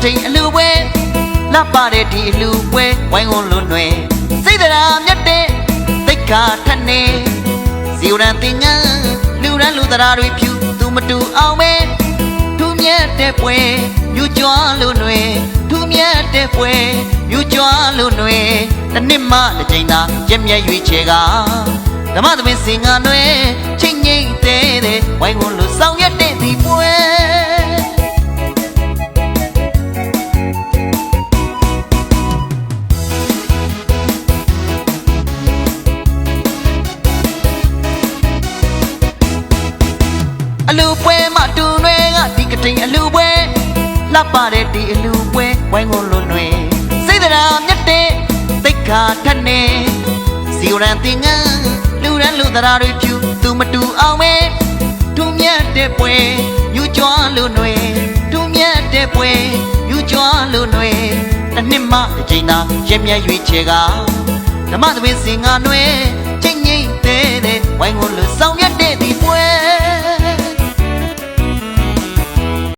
တိန်အလူပွဲလှပတဲ့ဒီအလူပွဲဝိုင်းဝန်းလွန်ွယ်စိတ်တရားမြတ်တဲ့သိက္ခာထက်နေဇီဝရန်တင်ငန်းလူရန်လူတရားတွေဖြူသူမတူအောင်ပဲထူးမြတ်တဲ့ပွဲမြူကြွားလွန်ွယ်ထူးမြတ်တဲ့ပွဲမြူကြွားလွန်ွယ်တစ်နှစ်မှတစ်ချိန်သာရက်မြတ်ရွေးချယ်ကဓမ္မသမင်းစင်ငါနွယ်ချိန်ငိမ့်တဲ့ဝိုင်းဝန်းလူဆောင်ရတဲ့ဒီပွဲအလူပွဲမှာတူနွယ်ကဒီကတိန်အလူပွဲလှပတဲ့ဒီအလူပွဲဝိုင်းဝန်းလွန်ွယ်စိတ်တရားမြတ်တဲ့သိက္ခာထက်နေဇီဝရန်တင်ငန်းလူရန်လူတရားတွေဖြူသူမတူအောင်ပဲထူးမြတ်တဲ့ပွဲယူကြွားလွန်ွယ်ထူးမြတ်တဲ့ပွဲယူကြွားလွန်ွယ်တစ်နှစ်မှတစ်ချိန်သာရက်မြတ်ရွေးချယ်ကဓမ္မသမင်းစင်ငါနွယ်ချ